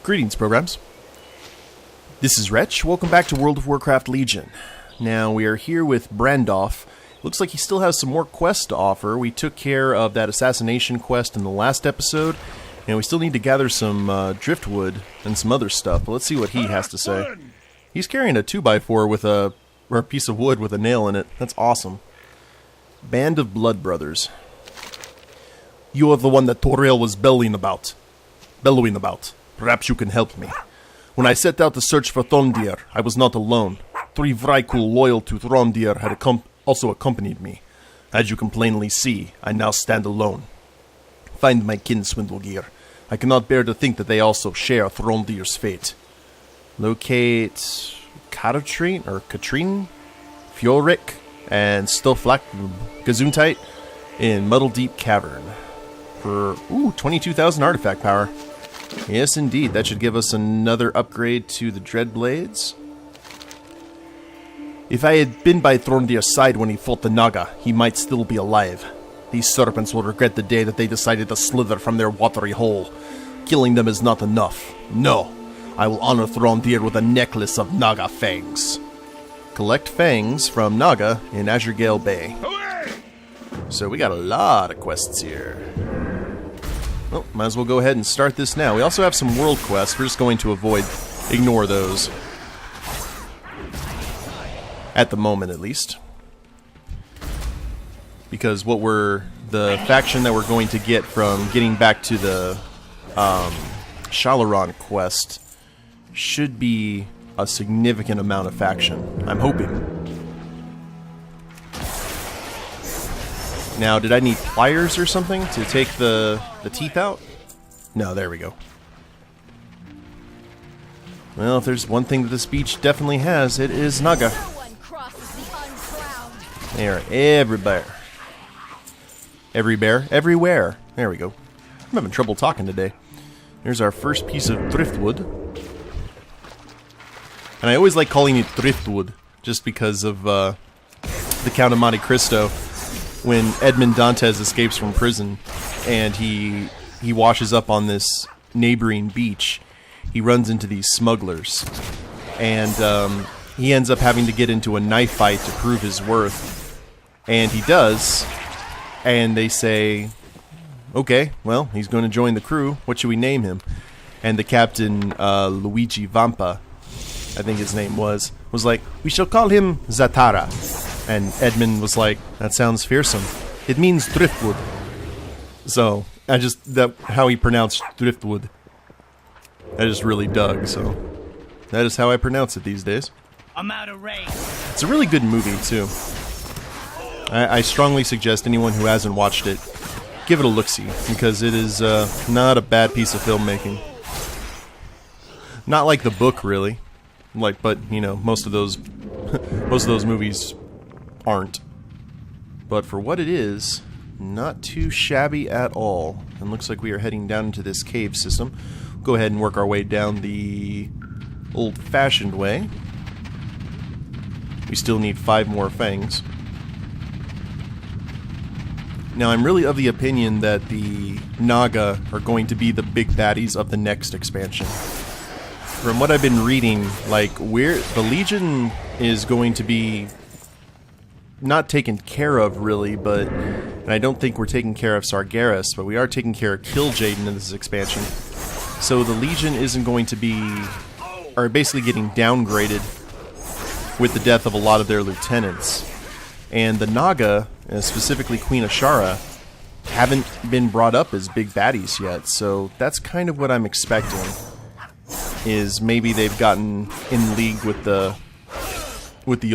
Greetings, programs. This is Wretch. Welcome back to World of Warcraft Legion. Now, we are here with Brandoff. Looks like he still has some more quests to offer. We took care of that assassination quest in the last episode, and we still need to gather some driftwood and some other stuff. But let's see what he has to say. He's carrying a 2x4 with a piece of wood with a nail in it. That's awesome. Band of Blood Brothers. You are the one that Toriel was bellowing about. Perhaps you can help me. When I set out to search for Throndir, I was not alone. 3 vrykul loyal to Throndir had also accompanied me. As you can plainly see, I now stand alone. Find my kin, Swindlegear. I cannot bear to think that they also share Throndir's fate. Locate Katrine, Fjorik, and Stoflak Gesundheit in Muddle Deep Cavern. For, 22,000 artifact power. Yes, indeed. That should give us another upgrade to the Dreadblades. If I had been by Throndir's side when he fought the Naga, he might still be alive. These Serpents will regret the day that they decided to slither from their watery hole. Killing them is not enough. No, I will honor Throndir with a necklace of Naga fangs. Collect fangs from Naga in Azure Gale Bay. So we got a lot of quests here. Well, might as well go ahead and start this now. We also have some world quests. We're just going to ignore those. At the moment, at least. Because the faction that we're going to get from getting back to the Shalaron quest should be a significant amount of faction. I'm hoping. Now, did I need pliers or something to take the teeth out? No, there we go. Well, if there's one thing that this beach definitely has, it is Naga. They are everywhere. Everywhere. There we go. I'm having trouble talking today. There's our first piece of driftwood. And I always like calling it driftwood, just because of the Count of Monte Cristo. When Edmond Dantes escapes from prison and he washes up on this neighboring beach, he runs into these smugglers. And he ends up having to get into a knife fight to prove his worth. And he does. And they say, okay, well, he's going to join the crew. What should we name him? And the captain, Luigi Vampa, I think his name was like, we shall call him Zatara. And Edmund was like, that sounds fearsome. It means driftwood. So, how he pronounced driftwood, I just really dug, so that is how I pronounce it these days. I'm out of range. It's a really good movie, too. I strongly suggest anyone who hasn't watched it, give it a look-see, because it is not a bad piece of filmmaking. Not like the book, really. But, you know, most of those movies aren't. But for what it is, not too shabby at all. And looks like we are heading down into this cave system. Go ahead and work our way down the old-fashioned way. We still need 5 more fangs. Now, I'm really of the opinion that the Naga are going to be the big baddies of the next expansion. From what I've been reading, like, the Legion is going to be not taken care of, really, and I don't think we're taking care of Sargeras, but we are taking care of Kil'jaeden in this expansion. So the Legion isn't going to are basically getting downgraded with the death of a lot of their lieutenants. And the Naga, specifically Queen Ashara, haven't been brought up as big baddies yet, so that's kind of what I'm expecting. Is maybe they've gotten in league with the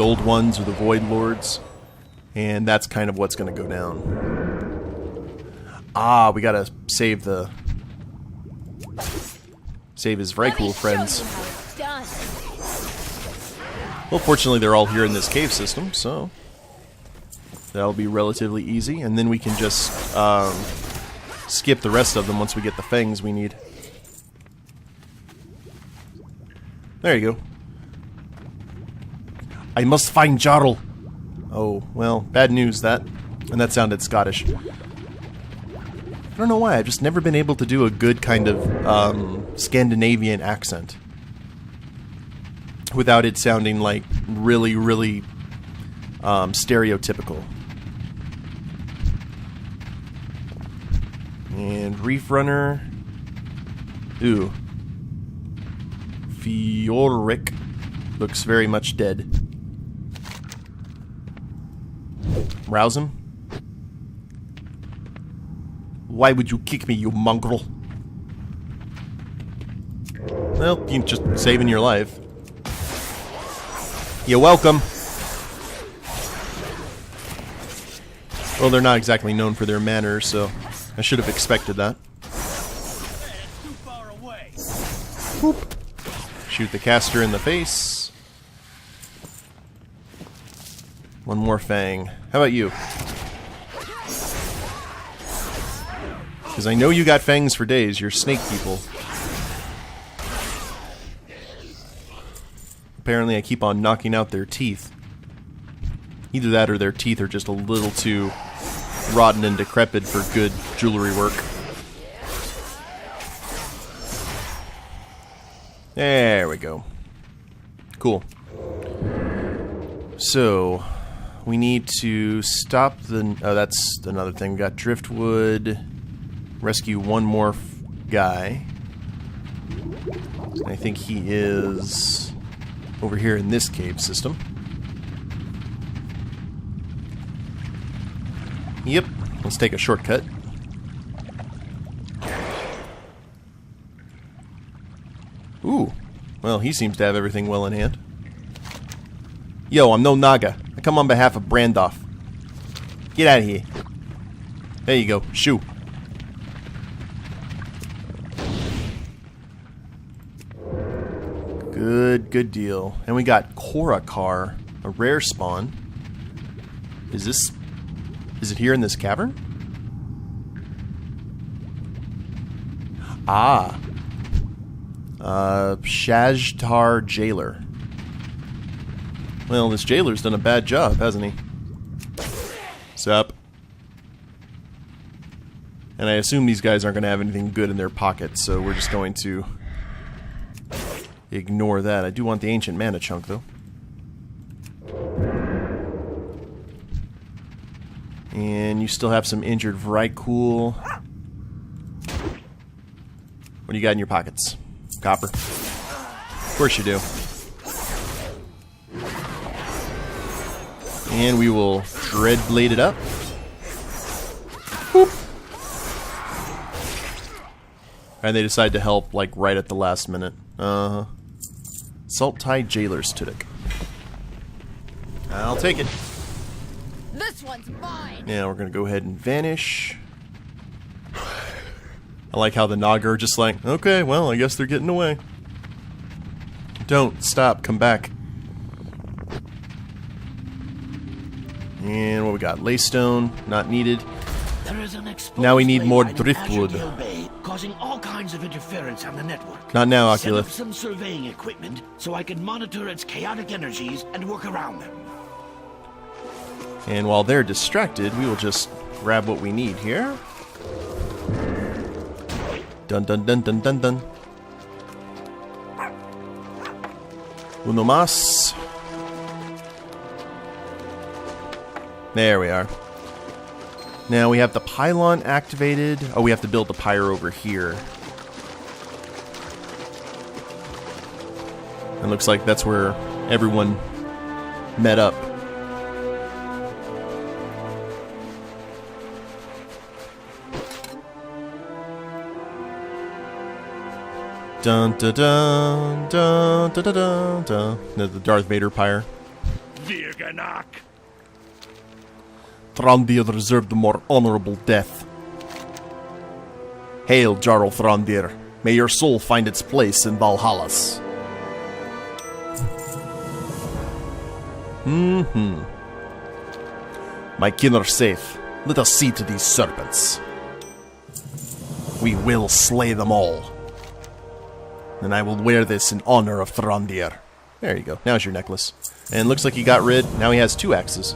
old ones or the Void Lords, and that's kind of what's going to go down. We gotta save his vrykul friends. Well, fortunately they're all here in this cave system, so that'll be relatively easy, and then we can just skip the rest of them once we get the fangs we need. There you go. I must find Jarl. Oh, well, bad news that. And that sounded Scottish. I don't know why, I've just never been able to do a good kind of Scandinavian accent without it sounding like really, really stereotypical. And Reef Runner. Ooh. Fjorrik looks very much dead. Rouse him. Why would you kick me, you mongrel? Well, you're just saving your life. You're welcome. Well, they're not exactly known for their manners, so I should have expected that. Boop. Shoot the caster in the face. One more fang. How about you? Because I know you got fangs for days. You're snake people. Apparently I keep on knocking out their teeth. Either that or their teeth are just a little too rotten and decrepit for good jewelry work. There we go. Cool. So, we need to stop the... Oh, that's another thing. We got driftwood. Rescue one more guy. I think he is over here in this cave system. Yep. Let's take a shortcut. Ooh. Well, he seems to have everything well in hand. Yo, I'm no Naga. I come on behalf of Brandoff. Get out of here. There you go. Shoo. Good deal. And we got Korakar, a rare spawn. Is it here in this cavern? Ah. Shajtar Jailer. Well, this jailer's done a bad job, hasn't he? Sup? And I assume these guys aren't going to have anything good in their pockets, so we're just going to ignore that. I do want the ancient mana chunk, though. And you still have some injured vrykul. What do you got in your pockets? Copper. Of course you do. And we will dreadblade it up. Boop. And they decide to help, like, right at the last minute. Salt-Tide Jailer's Tunic. I'll take it. This one's mine. Yeah, we're gonna go ahead and vanish. I like how the Naga are just like, okay, well, I guess they're getting away. Don't stop, come back. And what we got? Laystone, not needed. There is an Now we need more bay driftwood. Bay, causing all kinds of interference on the network. Not now, Set Oculus. up some surveying equipment so I can monitor its chaotic energies and work around them. And while they're distracted, we will just grab what we need here. Dun dun dun dun dun dun. Uno más. There we are. Now we have the pylon activated. Oh, we have to build the pyre over here. It looks like that's where everyone met up. Dun dun dun dun dun dun dun dun. The Darth Vader pyre. Virganak. Thrandir deserved a more honorable death. Hail, Jarl Thrandir. May your soul find its place in Valhallas. My kin are safe. Let us see to these serpents. We will slay them all. And I will wear this in honor of Thrandir. There you go. Now's your necklace. And looks like he got rid. Now he has 2 axes.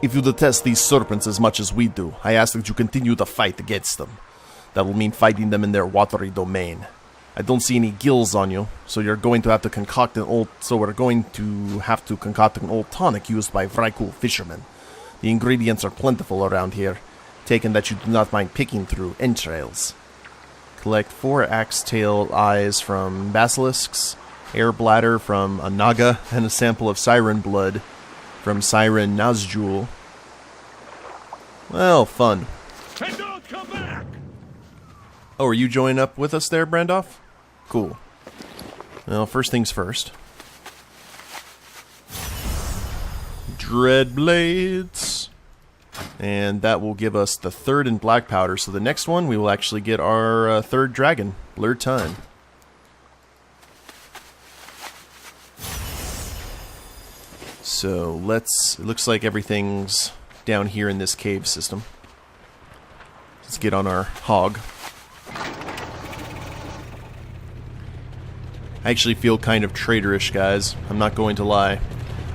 If you detest these serpents as much as we do, I ask that you continue to fight against them. That will mean fighting them in their watery domain. I don't see any gills on you, so you're going to have to concoct an old... So we're going to have to concoct an old tonic used by vrykul fishermen. The ingredients are plentiful around here, taken that you do not mind picking through entrails. Collect 4 axe-tail eyes from basilisks, air bladder from a Naga, and a sample of siren blood from Siren Nazjul. Well, fun. And don't come back! Oh, are you joining up with us there, Brandoff? Cool. Well, first things first. Dread blades. And that will give us the 3rd in black powder. So the next one, we will actually get our 3rd dragon, Blurred Time. So let's... It looks like everything's down here in this cave system. Let's get on our hog. I actually feel kind of traitorish, guys. I'm not going to lie.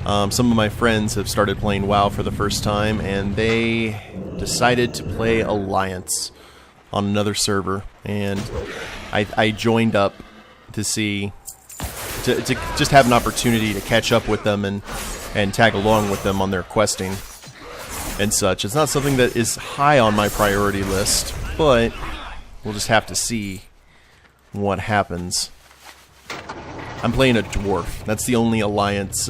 Some of my friends have started playing WoW for the first time, and they decided to play Alliance on another server. And I joined up to see... To just have an opportunity to catch up with them and tag along with them on their questing and such. It's not something that is high on my priority list, but we'll just have to see what happens. I'm playing a dwarf. That's the only Alliance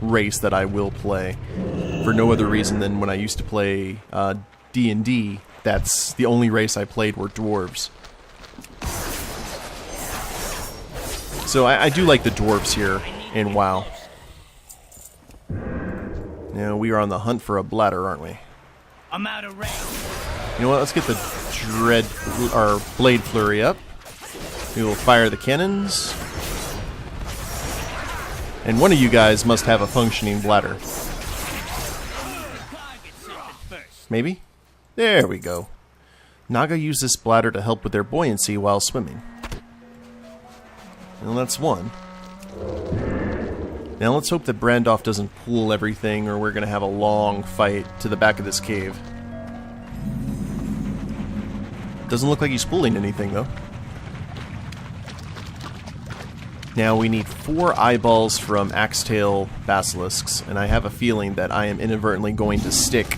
race that I will play. For no other reason than when I used to play D&D, that's the only race I played were dwarves. So I do like the dwarves here in WoW. Now we are on the hunt for a bladder, aren't we? I'm out of range. You know what? Let's get the blade flurry up. We will fire the cannons. And one of you guys must have a functioning bladder. Maybe? There we go. Naga use this bladder to help with their buoyancy while swimming. Well, that's one. Now let's hope that Brandoff doesn't pool everything, or we're going to have a long fight to the back of this cave. Doesn't look like he's pooling anything, though. Now we need 4 eyeballs from Axetail Basilisks, and I have a feeling that I am inadvertently going to stick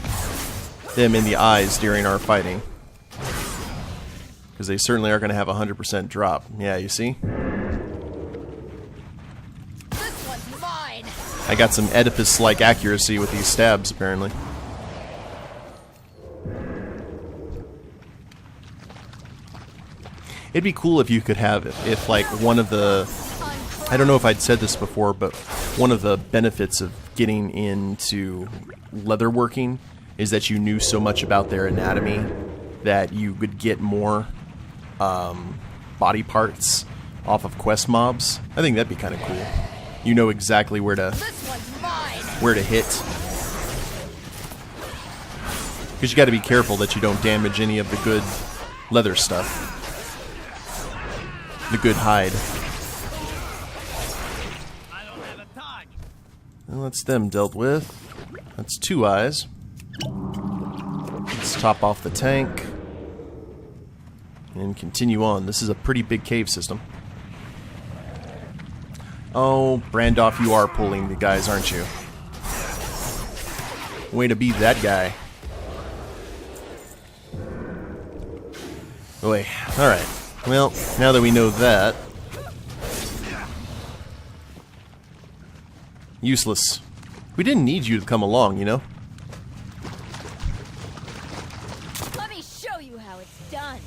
them in the eyes during our fighting. Because they certainly are going to have a 100% drop. Yeah, you see? This one's mine. I got some Oedipus-like accuracy with these stabs, apparently. It'd be cool if you could have, if like one of the... I don't know if I'd said this before, but one of the benefits of getting into leatherworking is that you knew so much about their anatomy that you could get more body parts off of quest mobs. I think that'd be kind of cool. You know exactly where to hit. Because you got to be careful that you don't damage any of the good leather stuff. The good hide. Well, that's them dealt with. That's 2 eyes. Let's top off the tank. And continue on. This is a pretty big cave system. Oh, Brandoff, you are pulling the guys, aren't you? Way to be that guy. Boy, alright. Well, now that we know that... Useless. We didn't need you to come along, you know? Let me show you how it's done.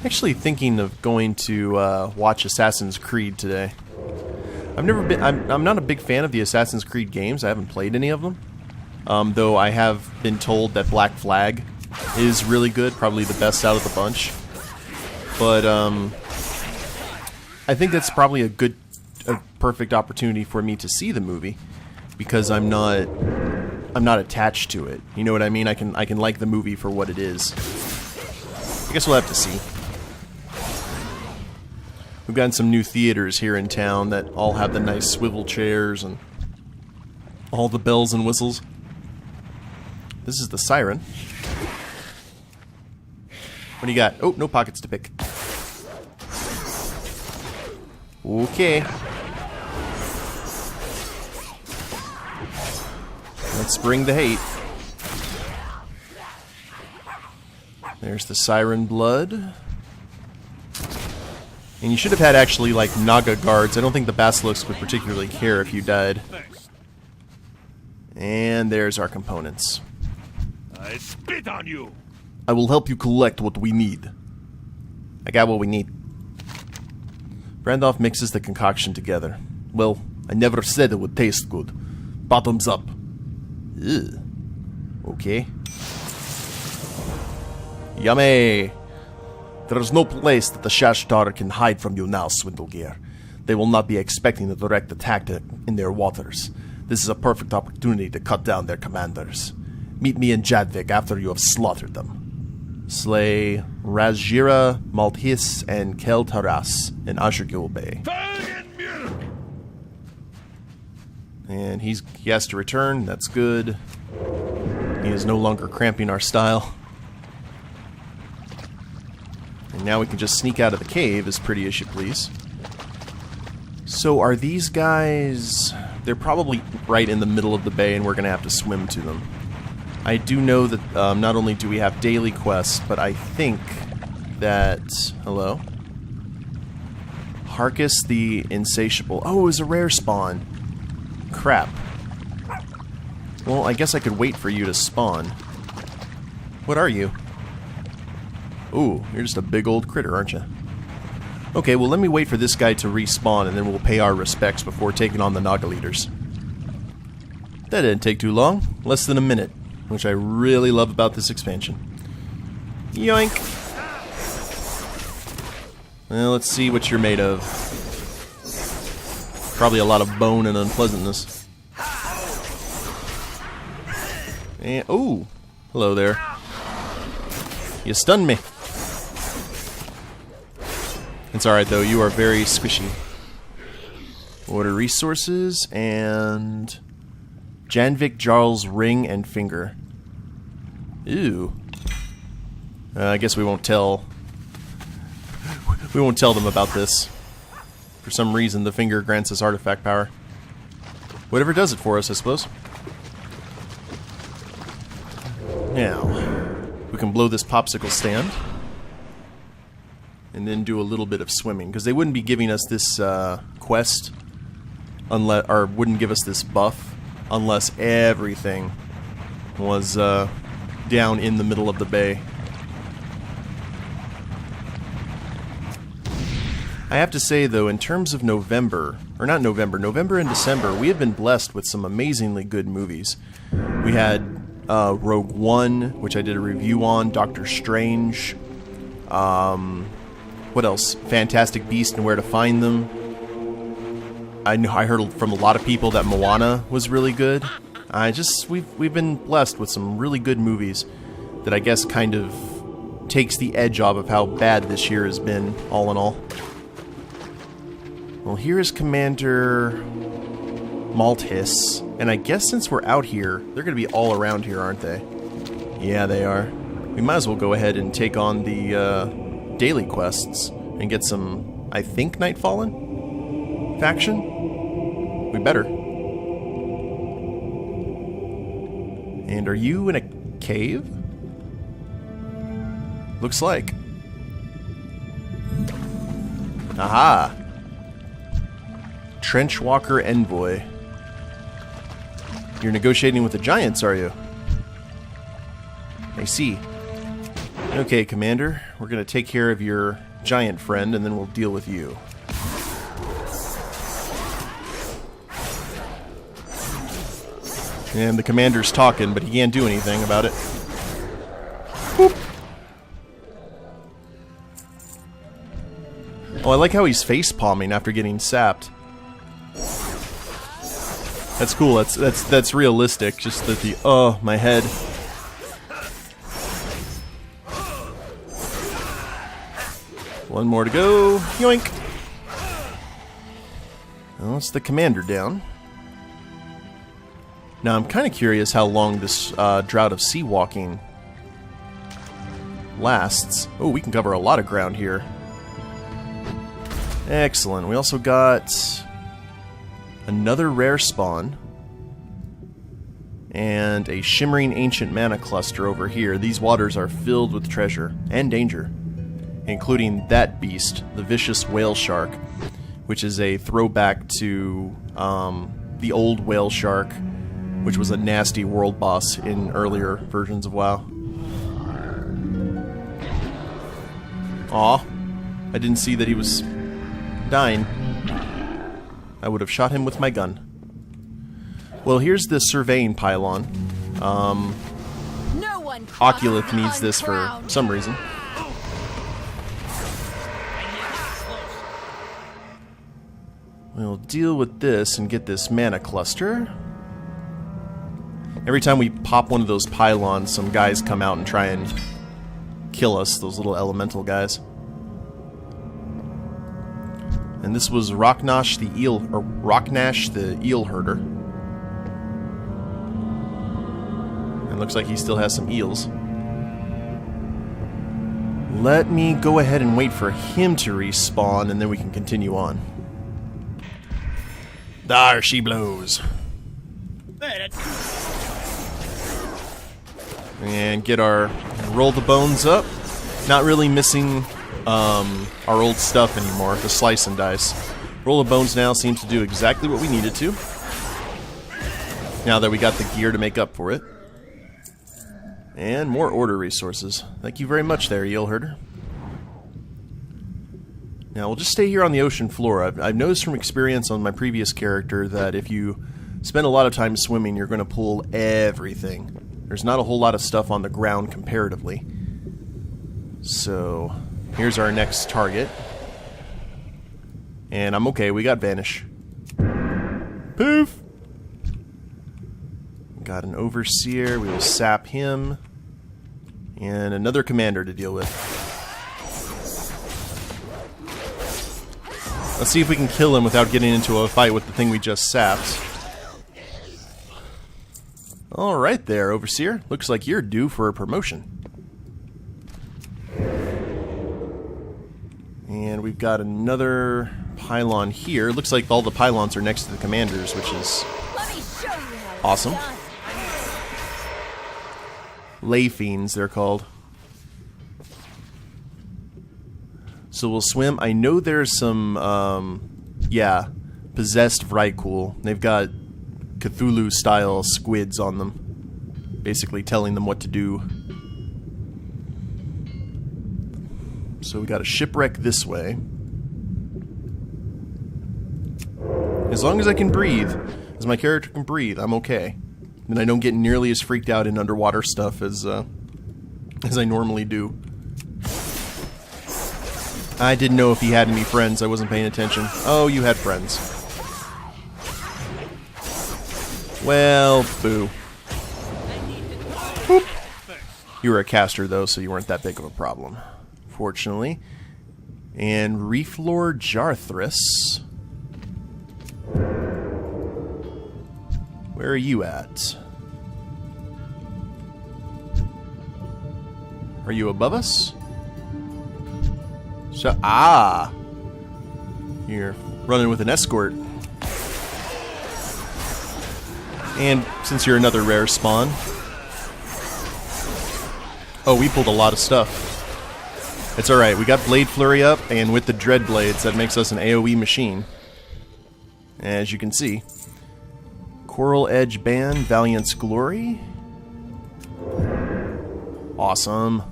Actually thinking of going to watch Assassin's Creed today. I'm not a big fan of the Assassin's Creed games. I haven't played any of them. Though I have been told that Black Flag is really good, probably the best out of the bunch. But I think that's probably a perfect opportunity for me to see the movie, because I'm not attached to it. You know what I mean? I can like the movie for what it is. I guess we'll have to see. We've gotten some new theaters here in town that all have the nice swivel chairs, and All the bells and whistles. This is the siren. What do you got? Oh, no pockets to pick. Okay. Let's bring the hate. There's the siren blood. And you should have had actually like Naga guards. I don't think the Basilisk would particularly care if you died. And there's our components. I spit on you! I will help you collect what we need. I got what we need. Brandoff mixes the concoction together. Well, I never said it would taste good. Bottoms up. Ugh. Okay. Yummy! There is no place that the Shashtar can hide from you now, Swindlegear. They will not be expecting a direct attack in their waters. This is a perfect opportunity to cut down their commanders. Meet me in Jadvik after you have slaughtered them. Slay Razjira, Malthis, and Keltaras in Ashurgil Bay. And he has to return. That's good. He is no longer cramping our style. And now we can just sneak out of the cave as pretty as you please. So are these guys... They're probably right in the middle of the bay and we're going to have to swim to them. I do know that not only do we have daily quests, but I think that... Hello? Harkus the Insatiable. Oh, it was a rare spawn. Crap. Well, I guess I could wait for you to spawn. What are you? Ooh, you're just a big old critter, aren't you? Okay, well let me wait for this guy to respawn and then we'll pay our respects before taking on the Naga leaders. That didn't take too long. Less than a minute. Which I really love about this expansion. Yoink! Well, let's see what you're made of. Probably a lot of bone and unpleasantness. And, ooh! Hello there. You stunned me. It's alright though, you are very squishy. Order resources and... Janvik Jarl's ring and finger. Ew. I guess we won't tell... We won't tell them about this. For some reason, the finger grants us artifact power. Whatever does it for us, I suppose. Now, we can blow this popsicle stand. And then do a little bit of swimming. Because they wouldn't be giving us this quest... unless, or wouldn't give us this buff... unless everything was down in the middle of the bay. I have to say though, in terms of November, or not November, November and December, we have been blessed with some amazingly good movies. We had Rogue One, which I did a review on, Doctor Strange, what else? Fantastic Beasts and Where to Find Them. I heard from a lot of people that Moana was really good. We've been blessed with some really good movies that I guess kind of takes the edge off of how bad this year has been, all in all. Well, here is Commander Malthis, and I guess since we're out here, they're going to be all around here, aren't they? Yeah, they are. We might as well go ahead and take on the daily quests and get some, I think, Nightfallen faction? We better. And are you in a cave? Looks like. Aha! Trenchwalker Envoy. You're negotiating with the Giants, are you? I see. Okay, Commander. We're gonna take care of your giant friend, and then we'll deal with you. And the commander's talking, but he can't do anything about it. Boop. Oh, I like how he's face-palming after getting sapped. That's cool. That's realistic. Just that the my head. One more to go. Yoink. Well, it's the commander down. Now, I'm kind of curious how long this drought of sea walking lasts. Oh, we can cover a lot of ground here. Excellent. We also got another rare spawn and a shimmering ancient mana cluster over here. These waters are filled with treasure and danger, including that beast, the vicious whale shark, which is a throwback to the old whale shark, which was a nasty world boss in earlier versions of WoW. Aw, I didn't see that he was dying. I would have shot him with my gun. Well, here's the surveying pylon. No one Oculith needs this for some reason. We'll deal with this and get this mana cluster. Every time we pop one of those pylons, some guys come out and try and kill us, those little elemental guys. And this was Rocknash the eel herder. And looks like he still has some eels. Let me go ahead and wait for him to respawn, and then we can continue on. There she blows. And get our roll the bones up. Not really missing our old stuff anymore, the slice and dice. Roll the bones now seems to do exactly what we needed to. Now that we got the gear to make up for it. And more order resources. Thank you very much there, eel herder. Now we'll just stay here on the ocean floor. I've noticed from experience on my previous character that if you spend a lot of time swimming, you're going to pull everything. There's not a whole lot of stuff on the ground comparatively. So, here's our next target. And I'm okay, we got Vanish. Poof! Got an Overseer, we will sap him. And another commander to deal with. Let's see if we can kill him without getting into a fight with the thing we just sapped. Alright there, Overseer. Looks like you're due for a promotion. And we've got another pylon here. Looks like all the pylons are next to the commanders, which is awesome. Lay fiends, they're called. So we'll swim. I know there's some, possessed vrykul. They've got Cthulhu-style squids on them, basically telling them what to do. So we got a shipwreck this way. As long as I can breathe, as my character can breathe, I'm okay. And I don't get nearly as freaked out in underwater stuff as I normally do. I didn't know if he had any friends. I wasn't paying attention. Oh, you had friends. Well, boo. Boop. You were a caster, though, so you weren't that big of a problem. Fortunately. And Reef Lord Jarthris. Where are you at? Are you above us? So, you're running with an escort. And since you're another rare spawn. Oh, we pulled a lot of stuff. It's alright, we got Blade Flurry up, and with the Dread Blades, that makes us an AoE machine. As you can see. Coral Edge Band, Valiant's Glory. Awesome.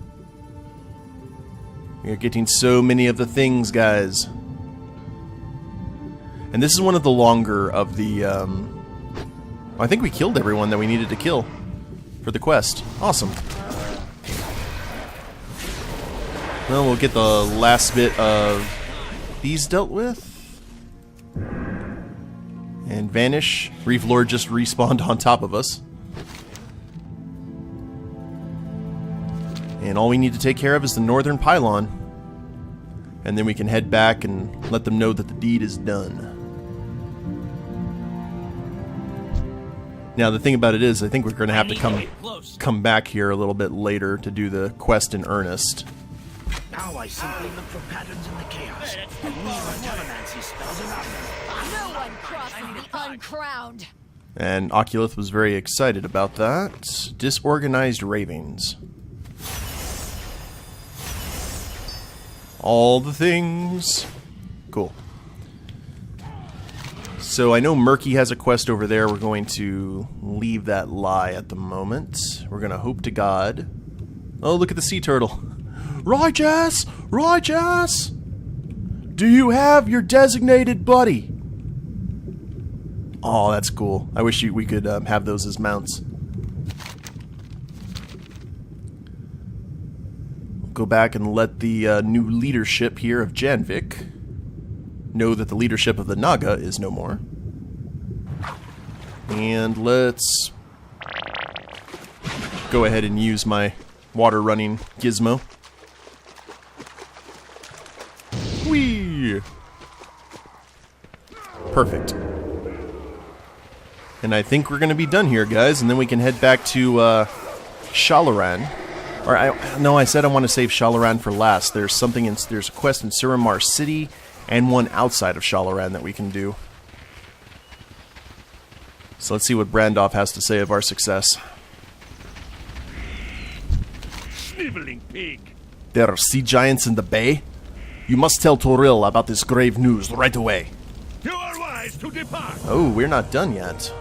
We're getting so many of the things, guys. And this is one of the longer of the, I think we killed everyone that we needed to kill for the quest. Awesome. Well, we'll get the last bit of these dealt with. And Vanish. Reef Lord just respawned on top of us. And all we need to take care of is the northern pylon. And then we can head back and let them know that the deed is done. Now the thing about it is, I think we're going to have to I need get close. come back here a little bit later to do the quest in earnest. Now I simply look for patterns in the chaos. And weave our telemancy spells around them. No one crosses the uncrowned. And Oculus was very excited about that. Disorganized ravings. All the things. Cool. So I know Murky has a quest over there. We're going to leave that lie at the moment. We're going to hope to God. Oh, look at the sea turtle. Righteous! Righteous! Do you have your designated buddy? Oh, that's cool. I wish we could have those as mounts. Go back and let the new leadership here of Janvik know that the leadership of the Naga is no more. And let's go ahead and use my water running gizmo. Whee! Perfect. And I think we're going to be done here, guys, and then we can head back to Shalaran. Or I said I want to save Shalaran for last. There's a quest in Suramar City and one outside of Shalaran that we can do. So let's see what Brandov has to say of our success. Sniveling pig. There are sea giants in the bay? You must tell Toril about this grave news right away. You are wise to depart. Oh, we're not done yet.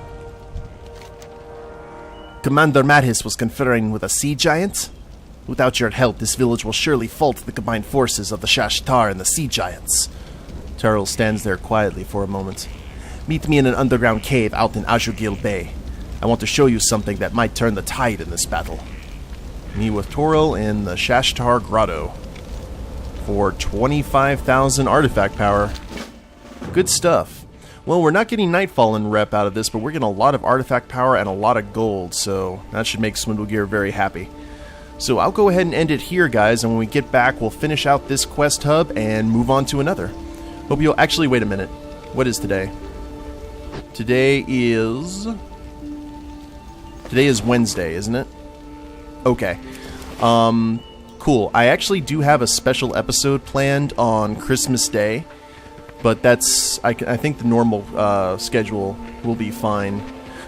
Commander Madhis was conferring with a sea giant? Without your help, this village will surely fall to the combined forces of the Shashtar and the sea giants. Terrell stands there quietly for a moment. Meet me in an underground cave out in Azugil Bay. I want to show you something that might turn the tide in this battle. Meet with Toril in the Shashtar Grotto. For 25,000 artifact power. Good stuff. Well, we're not getting Nightfall in rep out of this, but we're getting a lot of artifact power and a lot of gold, so that should make Swindlegear very happy. So I'll go ahead and end it here, guys, and when we get back, we'll finish out this quest hub and move on to another. Hope you'll... Actually, wait a minute. What is today? Today is Wednesday, isn't it? Okay. Cool. I actually do have a special episode planned on Christmas Day, but that's... I think the normal schedule will be fine.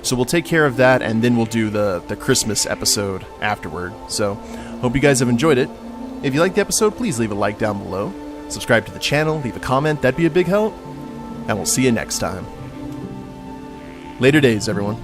So we'll take care of that, and then we'll do the Christmas episode afterward. So, hope you guys have enjoyed it. If you liked the episode, please leave a like down below. Subscribe to the channel, leave a comment, that'd be a big help. And we'll see you next time. Later days, everyone.